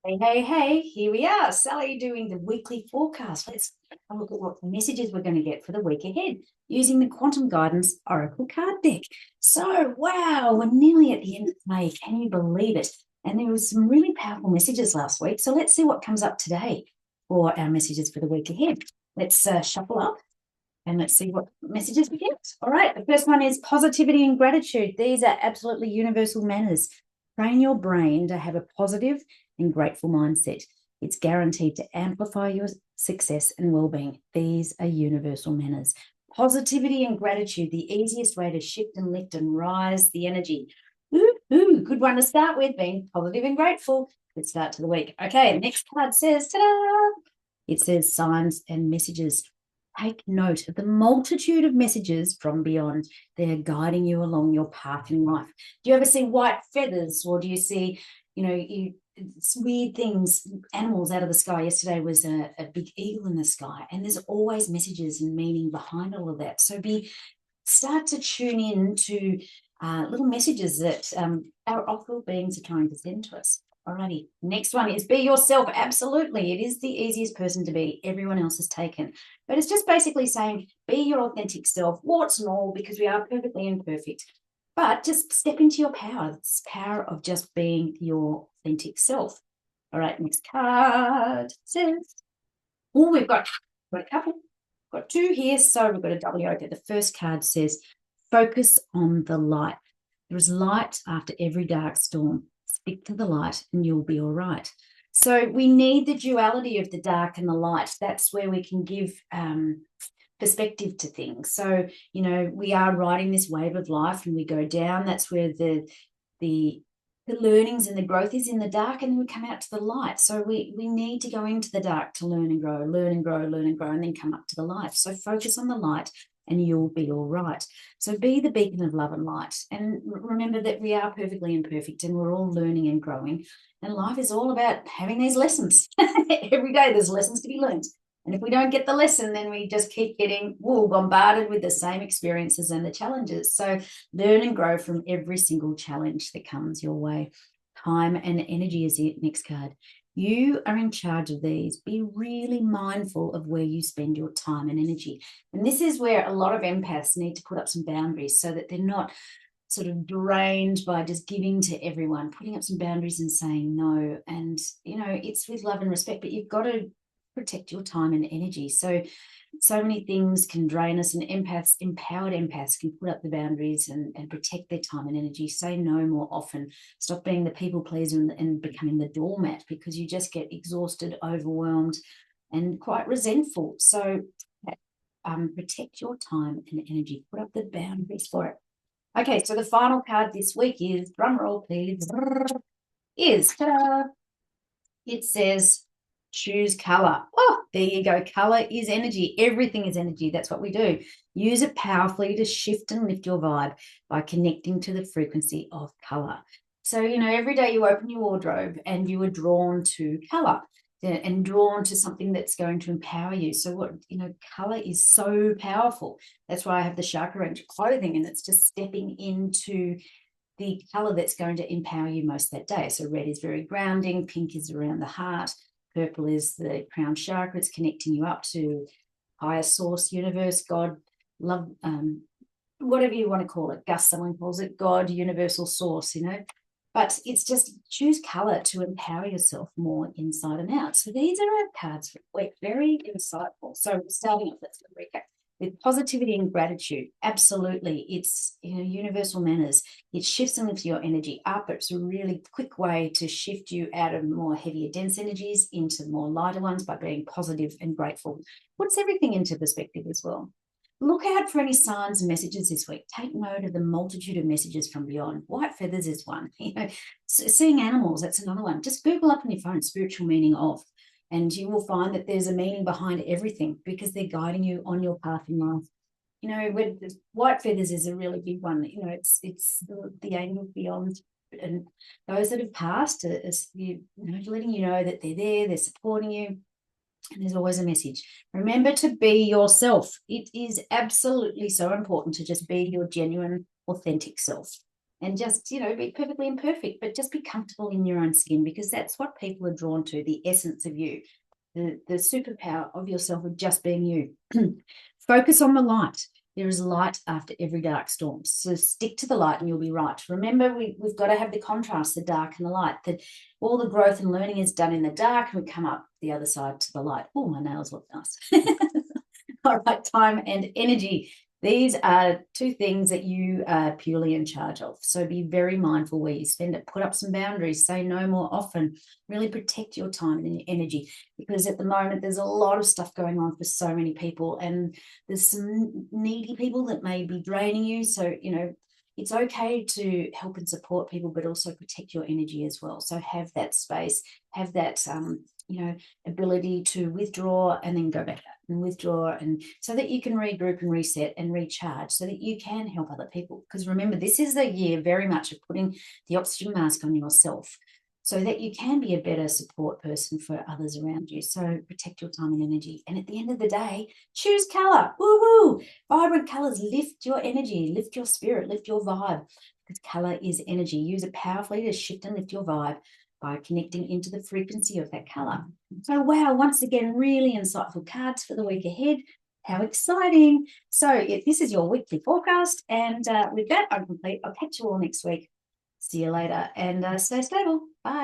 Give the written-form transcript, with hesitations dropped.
Hey, hey, hey, here we are. Sally doing the weekly forecast. Let's have a look at what messages we're going to get for the week ahead using the Quantum Guidance Oracle card deck. So, wow, we're nearly at the end of May. Can you believe it? And there was some really powerful messages last week. So let's see what comes up today for our messages for the week ahead. Let's shuffle up and let's see what messages we get. All right, the first one is positivity and gratitude. These are absolutely universal manners. Train your brain to have a positive and grateful mindset. It's guaranteed to amplify your success and well-being. These are universal manners. Positivity and gratitude, the easiest way to shift and lift and rise the energy. Ooh, good one to start with, being positive and grateful. Good start to the week. Okay, next card says, ta-da! It says signs and messages. Take note of the multitude of messages from beyond. They're guiding you along your path in life. Do you ever see white feathers, or do you see, it's weird things, animals out of the sky? Yesterday was a big eagle in the sky, and there's always messages and meaning behind all of that. So start to tune in to little messages that our off-world beings are trying to send to us. Alrighty, next one is be yourself. Absolutely, it is the easiest person to be. Everyone else is taken. But it's just basically saying be your authentic self, warts and all, because we are perfectly imperfect. But just step into your power. It's power of just being your authentic self. All right, next card says, oh, we've got a couple. Got two here, so we've got a double yoke. The first card says, focus on the light. There is light after every dark storm. Stick to the light and you'll be all right. So we need the duality of the dark and the light. That's where we can give perspective to things. So, we are riding this wave of life and we go down. That's where the learnings and the growth is in the dark, and then we come out to the light. So we need to go into the dark to learn and grow, learn and grow, learn and grow, and then come up to the light. So focus on the light and you'll be all right. So be the beacon of love and light. And remember that we are perfectly imperfect and we're all learning and growing. And life is all about having these lessons. Every day there's lessons to be learned. And if we don't get the lesson, then we just keep getting bombarded with the same experiences and the challenges. So learn and grow from every single challenge that comes your way. Time and energy is the next card. You are in charge of these. Be really mindful of where you spend your time and energy. And this is where a lot of empaths need to put up some boundaries so that they're not sort of drained by just giving to everyone, putting up some boundaries and saying no. And, it's with love and respect, but you've got to protect your time and energy. So many things can drain us, and empowered empaths can put up the boundaries and protect their time and energy. Say no more often. Stop being the people pleaser and becoming the doormat, because you just get exhausted, overwhelmed, and quite resentful. So protect your time and energy. Put up the boundaries for it. Okay, so the final card this week is, drum roll please, is, ta-da, it says choose color. Oh, there you go. Color is energy. Everything is energy. That's what we do. Use it powerfully to shift and lift your vibe by connecting to the frequency of color. So, every day you open your wardrobe and you are drawn to color and drawn to something that's going to empower you. So color is so powerful. That's why I have the chakra range of clothing, and it's just stepping into the color that's going to empower you most that day. So red is very grounding, pink is around the heart, purple is the crown chakra. It's connecting you up to higher source, universe, God, love, whatever you want to call it. Gus, someone calls it God, universal source, But it's just choose color to empower yourself more inside and out. So these are our cards for the week. Very insightful. So starting off, let's recap with positivity and gratitude. Absolutely. It's universal manners. It shifts and lifts your energy up. It's a really quick way to shift you out of more heavier, dense energies into more lighter ones by being positive and grateful. Puts everything into perspective as well. Look out for any signs and messages this week. Take note of the multitude of messages from beyond. White feathers is one. Seeing animals, that's another one. Just Google up on your phone, spiritual meaning of, and you will find that there's a meaning behind everything because they're guiding you on your path in life. With white feathers is a really big one. It's the angels beyond, and those that have passed are letting you know that they're there, they're supporting you. And there's always a message. Remember to be yourself. It is absolutely so important to just be your genuine, authentic self. and just, be perfectly imperfect, but just be comfortable in your own skin, because that's what people are drawn to, the essence of you, the superpower of yourself, of just being you. Focus on the light. There is light after every dark storm. So stick to the light and you'll be right. Remember, we've got to have the contrast, the dark and the light. That all the growth and learning is done in the dark, and we come up the other side to the light. Oh, my nails look nice. All right, time and energy. These are two things that you are purely in charge of. So be very mindful where you spend it. Put up some boundaries. Say no more often. Really protect your time and your energy, because at the moment there's a lot of stuff going on for so many people, and there's some needy people that may be draining you. So, it's okay to help and support people, but also protect your energy as well. So have that space, have that, ability to withdraw and then go back out and withdraw, and so that you can regroup and reset and recharge, so that you can help other people. Because remember, this is the year very much of putting the oxygen mask on yourself, so that you can be a better support person for others around you. So protect your time and energy. And at the end of the day, choose color. Woohoo! Vibrant colors lift your energy, lift your spirit, lift your vibe, because color is energy. Use it powerfully to shift and lift your vibe by connecting into the frequency of that color. So, wow, once again, really insightful cards for the week ahead. How exciting. So this is your weekly forecast. And with that, I'm complete. I'll catch you all next week. See you later, and stay stable. Bye.